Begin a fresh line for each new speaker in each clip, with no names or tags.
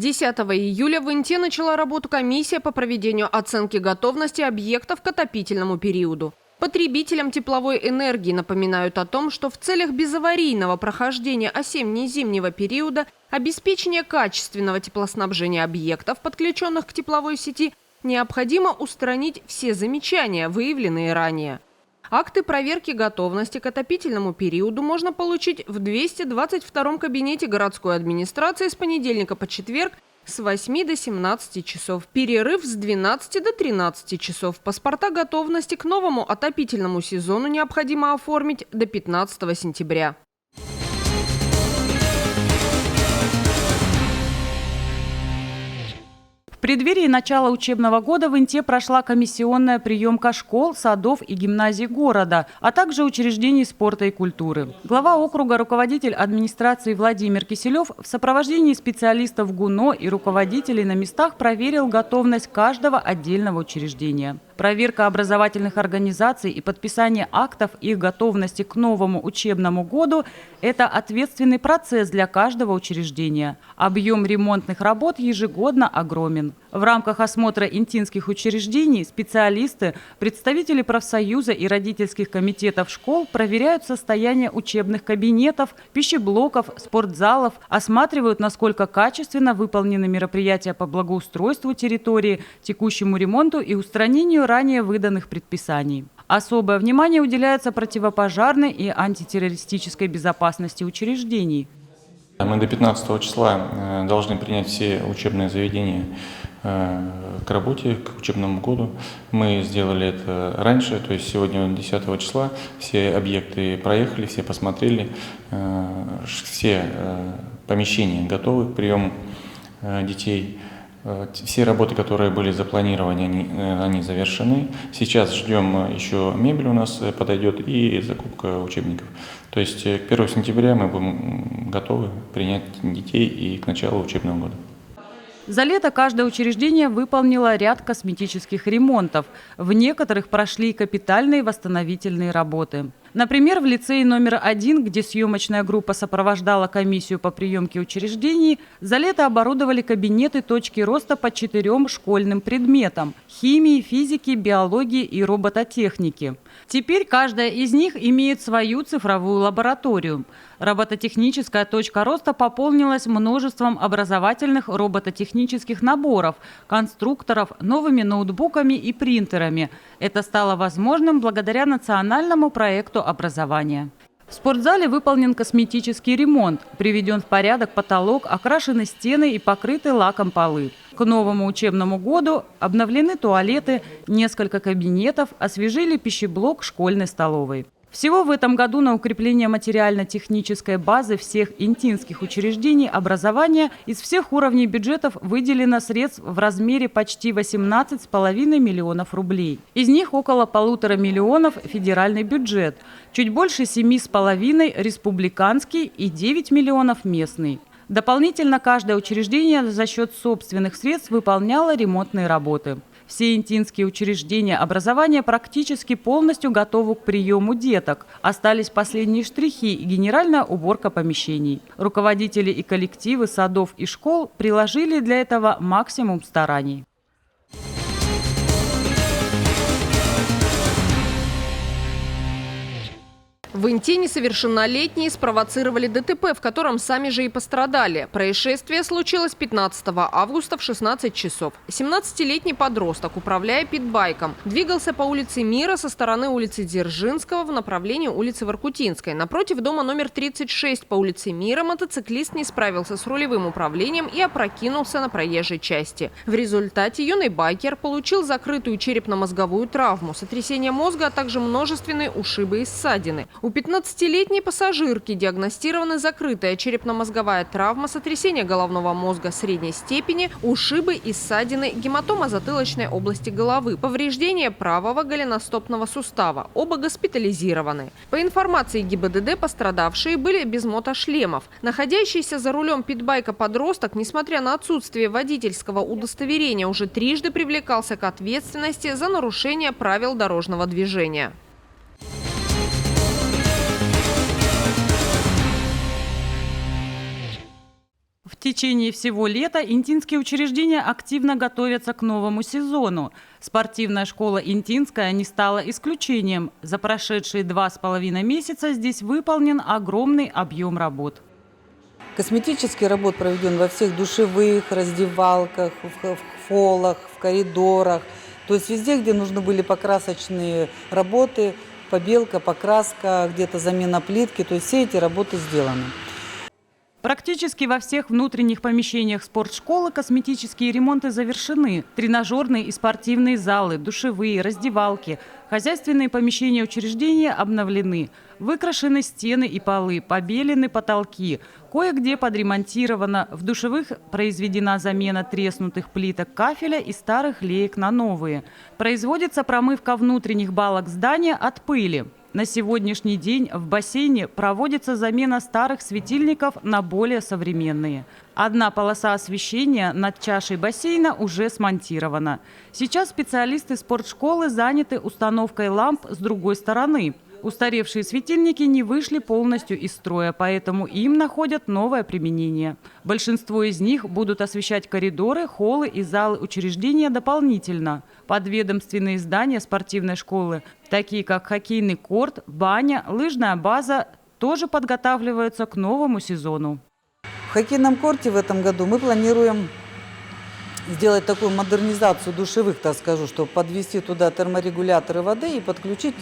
10 июля в Инте начала работу комиссия по проведению оценки готовности объектов к отопительному периоду. Потребителям тепловой энергии напоминают о том, что в целях безаварийного прохождения осенне-зимнего периода обеспечения качественного теплоснабжения объектов, подключенных к тепловой сети, необходимо устранить все замечания, выявленные ранее. Акты проверки готовности к отопительному периоду можно получить в 222-м кабинете городской администрации с понедельника по четверг с 8 до 17 часов. Перерыв с 12 до 13 часов. Паспорта готовности к новому отопительному сезону необходимо оформить до 15 сентября.
В преддверии начала учебного года в Инте прошла комиссионная приемка школ, садов и гимназий города, а также учреждений спорта и культуры. Глава округа, руководитель администрации Владимир Киселев в сопровождении специалистов ГУНО и руководителей на местах проверил готовность каждого отдельного учреждения. Проверка образовательных организаций и подписание актов их готовности к новому учебному году – это ответственный процесс для каждого учреждения. Объем ремонтных работ ежегодно огромен. В рамках осмотра интинских учреждений специалисты, представители профсоюза и родительских комитетов школ проверяют состояние учебных кабинетов, пищеблоков, спортзалов, осматривают, насколько качественно выполнены мероприятия по благоустройству территории, текущему ремонту и устранению ранее выданных предписаний. Особое внимание уделяется противопожарной и антитеррористической безопасности учреждений.
Мы до 15 числа должны принять все учебные заведения к работе, к учебному году. Мы сделали это раньше, то есть сегодня 10 числа все объекты проехали, все посмотрели, все помещения готовы к приему детей. Все работы, которые были запланированы, они завершены. Сейчас ждем еще мебель у нас подойдет и закупка учебников. То есть к 1 сентября мы будем готовы принять детей и к началу учебного года.
За лето каждое учреждение выполнило ряд косметических ремонтов. В некоторых прошли капитальные восстановительные работы. Например, в лицее номер 1, где съемочная группа сопровождала комиссию по приемке учреждений, за лето оборудовали кабинеты точки роста по 4 школьным предметам – химии, физики, биологии и робототехники. Теперь каждая из них имеет свою цифровую лабораторию. Робототехническая точка роста пополнилась множеством образовательных робототехнических наборов, конструкторов, новыми ноутбуками и принтерами. Это стало возможным благодаря национальному проекту образования. В спортзале выполнен косметический ремонт, приведен в порядок потолок, окрашены стены и покрыты лаком полы. К новому учебному году обновлены туалеты, несколько кабинетов, освежили пищеблок школьной столовой. Всего в этом году на укрепление материально-технической базы всех интинских учреждений образования из всех уровней бюджетов выделено средств в размере почти 18,5 миллионов рублей. Из них около 1,5 миллионов – федеральный бюджет, чуть больше 7,5 – республиканский и 9 миллионов – местный. Дополнительно каждое учреждение за счет собственных средств выполняло ремонтные работы. Все интинские учреждения образования практически полностью готовы к приему деток. Остались последние штрихи и генеральная уборка помещений. Руководители и коллективы садов и школ приложили для этого максимум стараний.
В Инте несовершеннолетние спровоцировали ДТП, в котором сами же и пострадали. Происшествие случилось 15 августа в 16 часов. 17-летний подросток, управляя питбайком, двигался по улице Мира со стороны улицы Дзержинского в направлении улицы Воркутинской. Напротив дома номер 36 по улице Мира мотоциклист не справился с рулевым управлением и опрокинулся на проезжей части. В результате юный байкер получил закрытую черепно-мозговую травму, сотрясение мозга, а также множественные ушибы и ссадины. У 15-летней пассажирки диагностированы закрытая черепно-мозговая травма, сотрясение головного мозга средней степени, ушибы и ссадины, гематома затылочной области головы, повреждение правого голеностопного сустава. Оба госпитализированы. По информации ГИБДД, пострадавшие были без мотошлемов. Находящийся за рулем питбайка подросток, несмотря на отсутствие водительского удостоверения, уже трижды привлекался к ответственности за нарушение правил дорожного движения.
В В течение всего лета интинские учреждения активно готовятся к новому сезону. Спортивная школа «Интинская» не стала исключением. За прошедшие 2,5 месяца здесь выполнен огромный объем работ.
Косметический работ проведен во всех душевых, раздевалках, в холлах, в коридорах. То есть везде, где нужны были покрасочные работы, побелка, покраска, где-то замена плитки. То есть все эти работы сделаны.
Практически во всех внутренних помещениях спортшколы косметические ремонты завершены. Тренажерные и спортивные залы, душевые, раздевалки, хозяйственные помещения учреждения обновлены. Выкрашены стены и полы, побелены потолки. Кое-где подремонтировано. В душевых произведена замена треснутых плиток кафеля и старых леек на новые. Производится промывка внутренних балок здания от пыли. На сегодняшний день в бассейне проводится замена старых светильников на более современные. Одна полоса освещения над чашей бассейна уже смонтирована. Сейчас специалисты спортшколы заняты установкой ламп с другой стороны. Устаревшие светильники не вышли полностью из строя, поэтому им находят новое применение. Большинство из них будут освещать коридоры, холлы и залы учреждения дополнительно. Подведомственные здания спортивной школы, такие как хоккейный корт, баня, лыжная база, тоже подготавливаются к новому сезону.
В хоккейном корте в этом году мы планируем сделать такую модернизацию душевых, так скажу, чтобы подвести туда терморегуляторы воды и подключить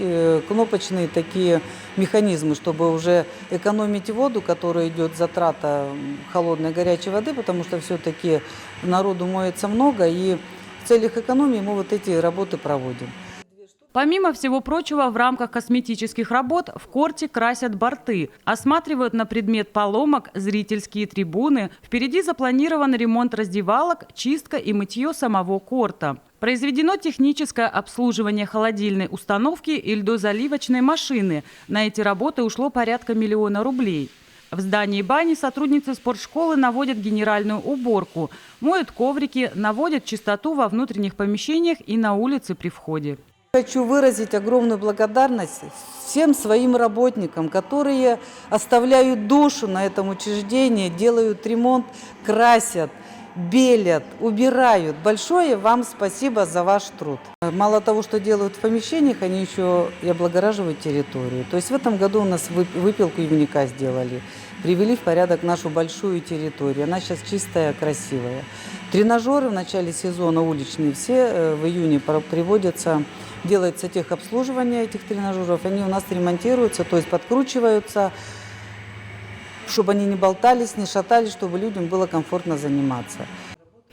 кнопочные такие механизмы, чтобы уже экономить воду, которая идет затрата холодной горячей воды, потому что все-таки народу моется много, и в целях экономии мы вот эти работы проводим.
Помимо всего прочего, в рамках косметических работ в корте красят борты, осматривают на предмет поломок зрительские трибуны. Впереди запланирован ремонт раздевалок, чистка и мытье самого корта. Произведено техническое обслуживание холодильной установки и льдозаливочной машины. На эти работы ушло порядка 1 миллиона рублей. В здании бани сотрудницы спортшколы наводят генеральную уборку, моют коврики, наводят чистоту во внутренних помещениях и на улице при входе.
Хочу выразить огромную благодарность всем своим работникам, которые оставляют душу на этом учреждении, делают ремонт, красят, белят, убирают. Большое вам спасибо за ваш труд. Мало того, что делают в помещениях, они еще и облагораживают территорию. То есть в этом году у нас выпилку ивника сделали, привели в порядок нашу большую территорию. Она сейчас чистая, красивая. Тренажеры в начале сезона уличные все в июне приводятся. Делается техобслуживание этих тренажеров, они у нас ремонтируются, то есть подкручиваются, чтобы они не болтались, не шатались, чтобы людям было комфортно заниматься.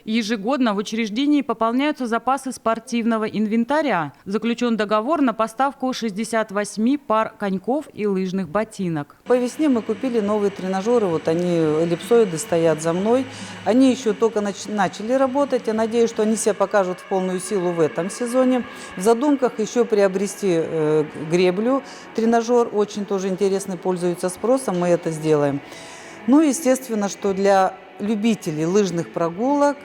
Ежегодно в учреждении пополняются запасы спортивного инвентаря. Заключен договор на поставку 68 пар коньков и лыжных ботинок.
По весне мы купили новые тренажеры, вот они, эллипсоиды, стоят за мной. Они еще только начали работать, я надеюсь, что они себя покажут в полную силу в этом сезоне. В задумках еще приобрести греблю, тренажер, очень тоже интересный, пользуется спросом, мы это сделаем. Ну, естественно, что для любителей лыжных прогулок,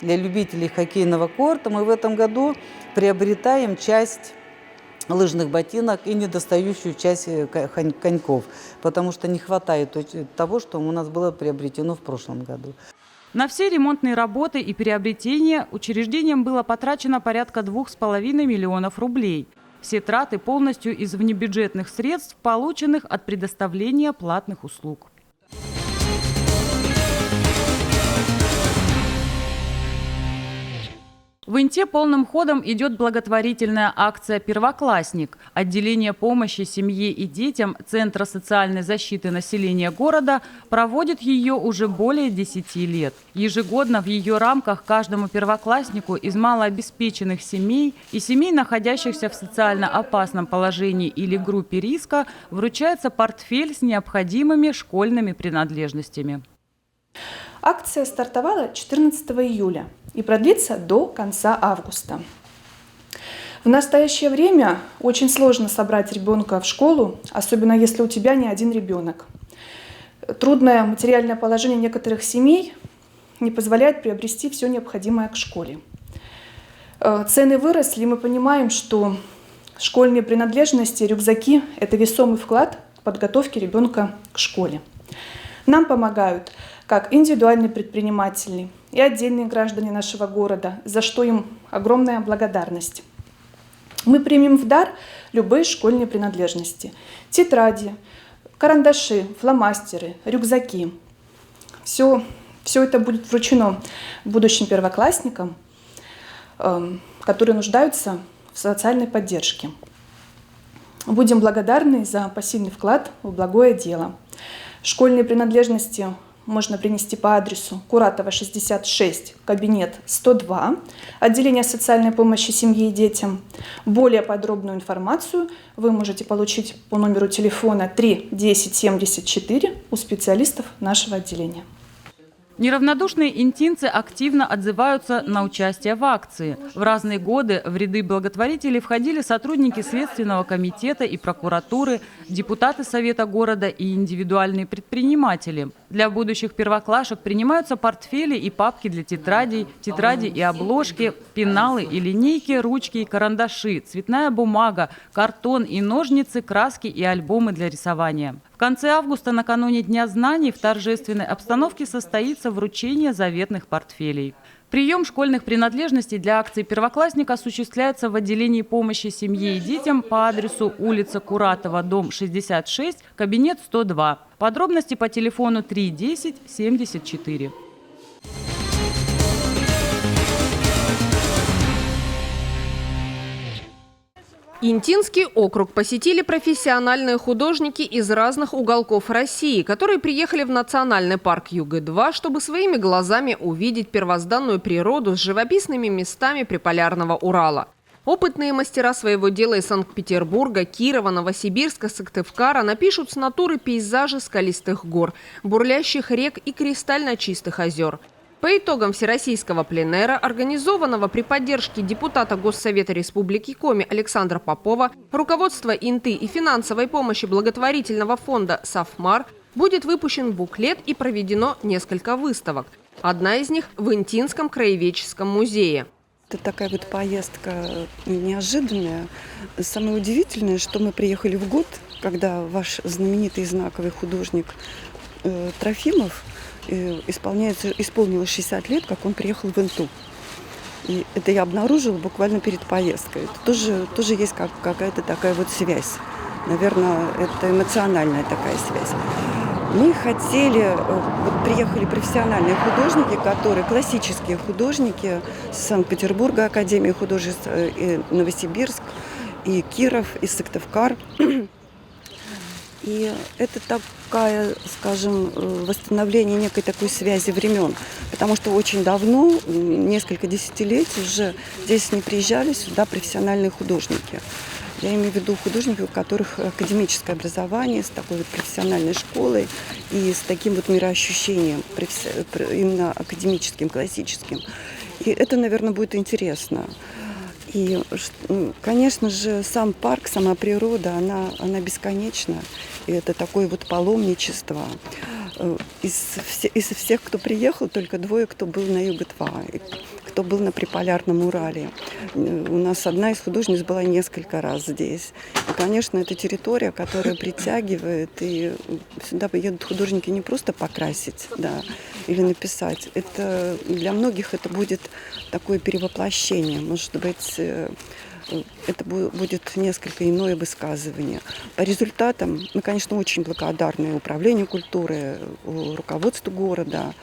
для любителей хоккейного корта мы в этом году приобретаем часть лыжных ботинок и недостающую часть коньков, потому что не хватает того, что у нас было приобретено в прошлом году.
На все ремонтные работы и приобретения учреждением было потрачено порядка 2,5 миллионов рублей. Все траты полностью из внебюджетных средств, полученных от предоставления платных услуг. В Инте полным ходом идет благотворительная акция «Первоклассник». Отделение помощи семье и детям Центра социальной защиты населения города проводит ее уже более 10 лет. Ежегодно в ее рамках каждому первокласснику из малообеспеченных семей и семей, находящихся в социально опасном положении или группе риска, вручается портфель с необходимыми школьными принадлежностями.
Акция стартовала 14 июля и продлится до конца августа. В настоящее время очень сложно собрать ребенка в школу, особенно если у тебя не один ребенок. Трудное материальное положение некоторых семей не позволяет приобрести все необходимое к школе. Цены выросли, и мы понимаем, что школьные принадлежности, рюкзаки – это весомый вклад в подготовку ребенка к школе. Нам помогают как индивидуальные предприниматели и отдельные граждане нашего города, за что им огромная благодарность. Мы примем в дар любые школьные принадлежности: тетради, карандаши, фломастеры, рюкзаки. Все это будет вручено будущим первоклассникам, которые нуждаются в социальной поддержке. Будем благодарны за посильный вклад в благое дело. Школьные принадлежности можно принести по адресу Куратова, 66, кабинет 102, отделение социальной помощи семье и детям. Более подробную информацию вы можете получить по номеру телефона 3 10 74 у специалистов нашего отделения.
Неравнодушные интинцы активно отзываются на участие в акции. В разные годы в ряды благотворителей входили сотрудники Следственного комитета и прокуратуры, депутаты Совета города и индивидуальные предприниматели. Для будущих первоклашек принимаются портфели и папки для тетрадей, тетради и обложки, пеналы и линейки, ручки и карандаши, цветная бумага, картон и ножницы, краски и альбомы для рисования. В конце августа, накануне Дня знаний, в торжественной обстановке состоится вручение заветных портфелей. Прием школьных принадлежностей для акции «Первоклассник» осуществляется в отделении помощи семье и детям по адресу улица Куратова, дом 66, кабинет 102. Подробности по телефону 3 10 74.
Интинский округ посетили профессиональные художники из разных уголков России, которые приехали в национальный парк Юга-2, чтобы своими глазами увидеть первозданную природу с живописными местами приполярного Урала. Опытные мастера своего дела из Санкт-Петербурга, Кирова, Новосибирска, Сыктывкара напишут с натуры пейзажи скалистых гор, бурлящих рек и кристально чистых озер. По итогам всероссийского пленэра, организованного при поддержке депутата Госсовета Республики Коми Александра Попова, руководства Инты и финансовой помощи благотворительного фонда «Сафмар», будет выпущен буклет и проведено несколько выставок. Одна из них в Интинском краеведческом музее.
Это такая вот поездка неожиданная. Самое удивительное, что мы приехали в год, когда ваш знаменитый знаковый художник Трофимов исполнилось 60 лет, как он приехал в Инту. И это я обнаружила буквально перед поездкой. Это тоже есть какая-то такая вот связь. Наверное, это эмоциональная такая связь. Мы хотели, вот приехали профессиональные художники, классические художники с Санкт-Петербурга, Академии художеств, и Новосибирск, и Киров, и Сыктывкар. И это такая, скажем, восстановление некой такой связи времен. Потому что очень давно, несколько десятилетий уже здесь не приезжали сюда профессиональные художники. Я имею в виду художники, у которых академическое образование, с такой вот профессиональной школой и с таким вот мироощущением, именно академическим, классическим. И это, наверное, будет интересно. И, конечно же, сам парк, сама природа, она бесконечна. И это такое вот паломничество. Из всех, кто приехал, только двое, кто был на Юга-2, кто был на Приполярном Урале. У нас одна из художниц была несколько раз здесь. И, конечно, это территория, которая притягивает. И сюда едут художники не просто покрасить, да, или написать. Это, для многих это будет такое перевоплощение. Может быть, это будет несколько иное высказывание. По результатам мы, конечно, очень благодарны Управлению культуры, руководству города,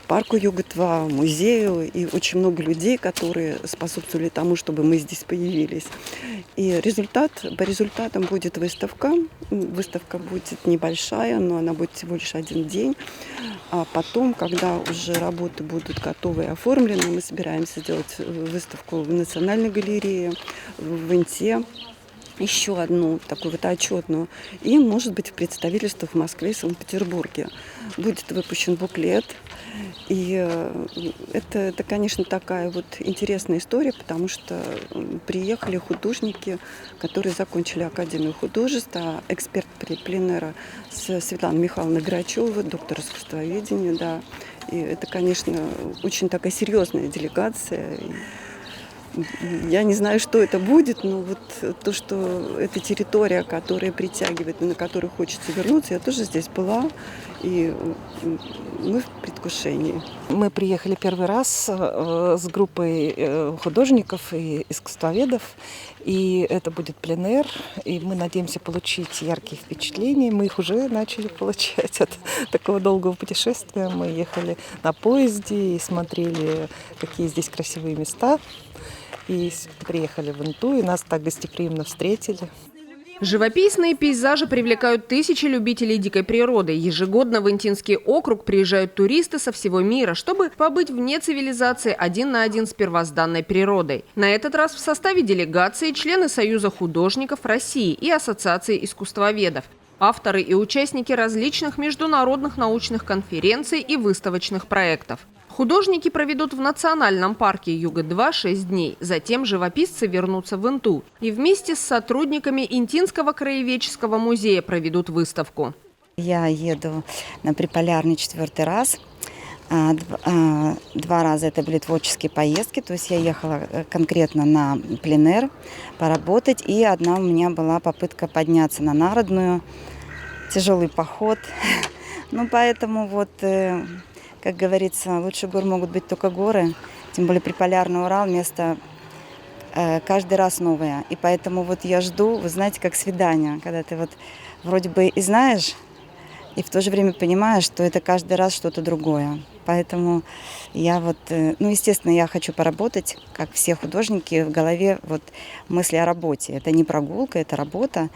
парку Юга-2, музею и очень много людей, которые способствовали тому, чтобы мы здесь появились. И по результатам будет выставка. Выставка будет небольшая, но она будет всего лишь один день. А потом, когда уже работы будут готовы и оформлены, мы собираемся сделать выставку в Национальной галерее, в Инте, еще одну такую вот отчетную, и, может быть, в представительствах в Москве и Санкт-Петербурге. Будет выпущен буклет. И это, конечно, такая вот интересная история, потому что приехали художники, которые закончили Академию художеств, а эксперт пленэра Светлана Михайловна Грачева, доктор искусствоведения, да. И это, конечно, очень такая серьезная делегация. Я не знаю, что это будет, но вот то, что это территория, которая притягивает, на которую хочется вернуться, я тоже здесь была, и мы в предвкушении.
Мы приехали первый раз с группой художников и искусствоведов, и это будет пленэр, и мы надеемся получить яркие впечатления. Мы их уже начали получать от такого долгого путешествия. Мы ехали на поезде и смотрели, какие здесь красивые места. И приехали в Инту, и нас так гостеприимно встретили.
Живописные пейзажи привлекают тысячи любителей дикой природы. Ежегодно в Интинский округ приезжают туристы со всего мира, чтобы побыть вне цивилизации один на один с первозданной природой. На этот раз в составе делегации члены Союза художников России и Ассоциации искусствоведов, авторы и участники различных международных научных конференций и выставочных проектов. Художники проведут в национальном парке Юга-2 6 дней. Затем живописцы вернутся в Инту и вместе с сотрудниками Интинского краеведческого музея проведут выставку.
Я еду на Приполярный 4-й раз. 2 раза это были творческие поездки, то есть я ехала конкретно на пленэр поработать. И одна у меня была попытка подняться на Народную, тяжелый поход. Ну, поэтому вот... Как говорится, лучше гор могут быть только горы, тем более Приполярный Урал, место каждый раз новое. И поэтому вот я жду, вы знаете, как свидание, когда ты вот вроде бы и знаешь, и в то же время понимаешь, что это каждый раз что-то другое. Поэтому я вот, ну, естественно, я хочу поработать, как все художники, в голове вот мысли о работе. Это не прогулка, это работа.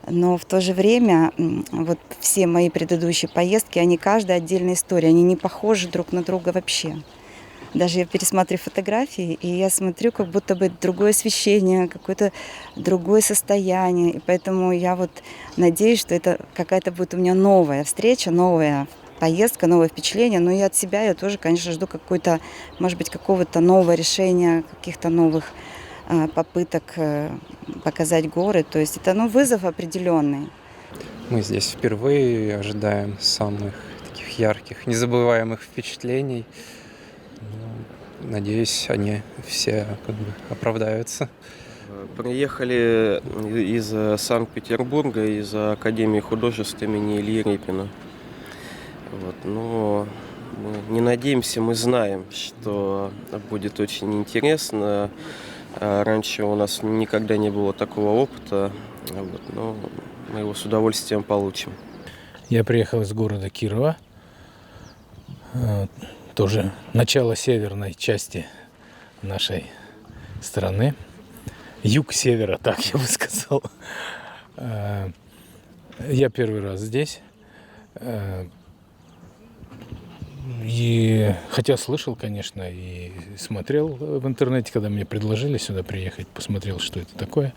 Но в то же время вот все мои предыдущие поездки, они каждая отдельная история, они не похожи друг на друга вообще. Даже я пересматриваю фотографии, и я смотрю, как будто бы другое освещение, какое-то другое состояние. И поэтому я вот надеюсь, что это какая-то будет у меня новая встреча, новая поездка, новое впечатление. Но и от себя я тоже, конечно, жду какой-то, может быть, какого-то нового решения, каких-то новых попыток показать горы. То есть это, ну, вызов определенный.
Мы здесь впервые ожидаем самых таких ярких, незабываемых впечатлений. Надеюсь, они все как бы оправдаются.
Приехали из Санкт-Петербурга, из Академии художеств имени Ильи Репина. Вот, но мы не надеемся, мы знаем, что будет очень интересно. Раньше у нас никогда не было такого опыта, вот, но мы его с удовольствием получим.
Я приехал из города Кирова, тоже начало северной части нашей страны, юг севера, так я бы сказал. Я первый раз здесь. И хотя слышал, конечно, и смотрел в интернете, когда мне предложили сюда приехать, посмотрел, что это такое.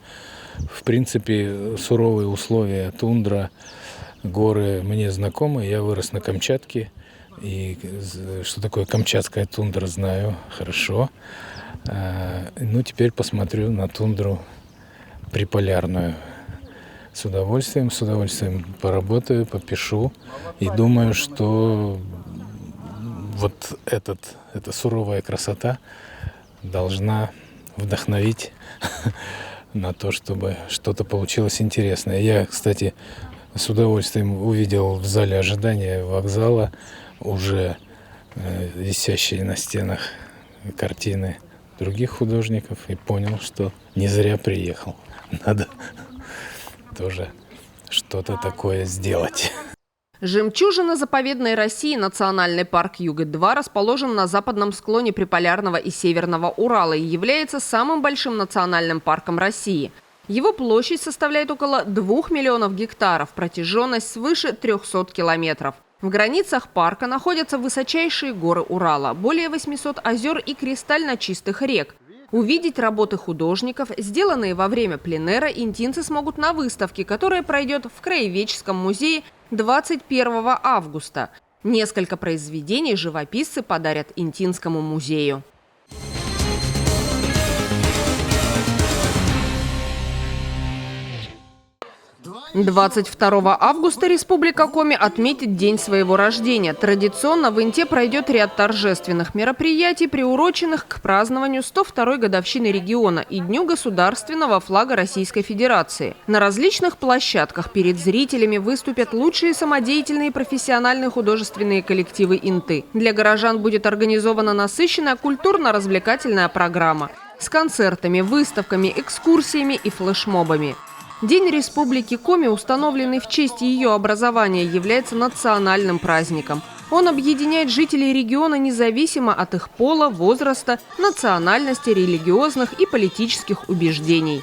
В принципе, суровые условия, тундра, горы мне знакомы. Я вырос на Камчатке, и что такое камчатская тундра, знаю хорошо. Ну, теперь посмотрю на тундру приполярную. С удовольствием поработаю, попишу. И думаю, что вот эта суровая красота должна вдохновить на то, чтобы что-то получилось интересное. Я, кстати, с удовольствием увидел в зале ожидания вокзала уже висящие на стенах картины других художников и понял, что не зря приехал. Надо тоже что-то такое сделать.
Жемчужина заповедной России национальный парк Юга-2 расположен на западном склоне Приполярного и Северного Урала и является самым большим национальным парком России. Его площадь составляет около 2 миллионов гектаров, протяженность свыше 300 километров. В границах парка находятся высочайшие горы Урала, более 800 озер и кристально чистых рек. Увидеть работы художников, сделанные во время пленэра, интинцы смогут на выставке, которая пройдет в Краеведческом музее 21 августа. Несколько произведений живописцы подарят Интинскому музею. 22 августа Республика Коми отметит день своего рождения. Традиционно в Инте пройдет ряд торжественных мероприятий, приуроченных к празднованию 102-й годовщины региона и Дню государственного флага Российской Федерации. На различных площадках перед зрителями выступят лучшие самодеятельные профессиональные художественные коллективы Инты. Для горожан будет организована насыщенная культурно-развлекательная программа с концертами, выставками, экскурсиями и флешмобами. День Республики Коми, установленный в честь ее образования, является национальным праздником. Он объединяет жителей региона независимо от их пола, возраста, национальности, религиозных и политических убеждений.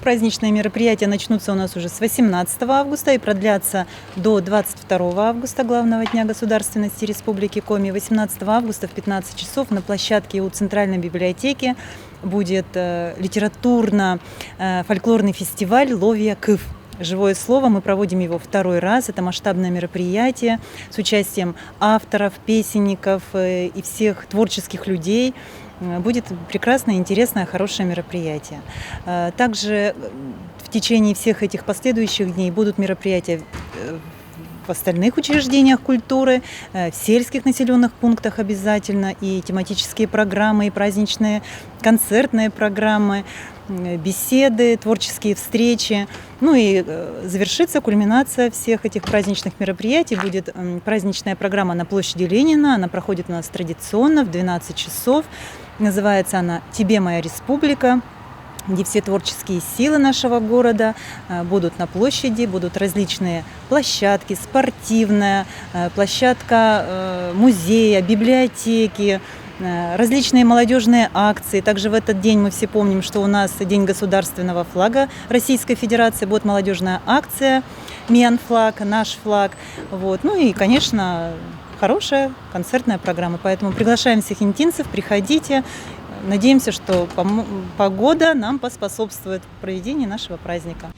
Праздничные мероприятия начнутся у нас уже с 18 августа и продлятся до 22 августа, главного дня государственности Республики Коми. 18 августа в 15 часов на площадке у Центральной библиотеки будет литературно-фольклорный фестиваль «Ловия Кыв». Живое слово, мы проводим его второй раз. Это масштабное мероприятие с участием авторов, песенников и всех творческих людей. Будет прекрасное, интересное, хорошее мероприятие. Также в течение всех этих последующих дней будут мероприятия в остальных учреждениях культуры, в сельских населенных пунктах обязательно, и тематические программы, и праздничные концертные программы, беседы, творческие встречи. Ну и завершится кульминация всех этих праздничных мероприятий. Будет праздничная программа на площади Ленина. Она проходит у нас традиционно в 12 часов. Называется она «Тебе, моя республика», где все творческие силы нашего города будут на площади, будут различные площадки, спортивная, площадка музея, библиотеки, различные молодежные акции. Также в этот день мы все помним, что у нас День государственного флага Российской Федерации. Будет молодежная акция «Менфлаг», «Наш флаг». Вот. Ну и, конечно, хорошая концертная программа. Поэтому приглашаем всех интинцев, приходите. Надеемся, что погода нам поспособствует проведению нашего праздника.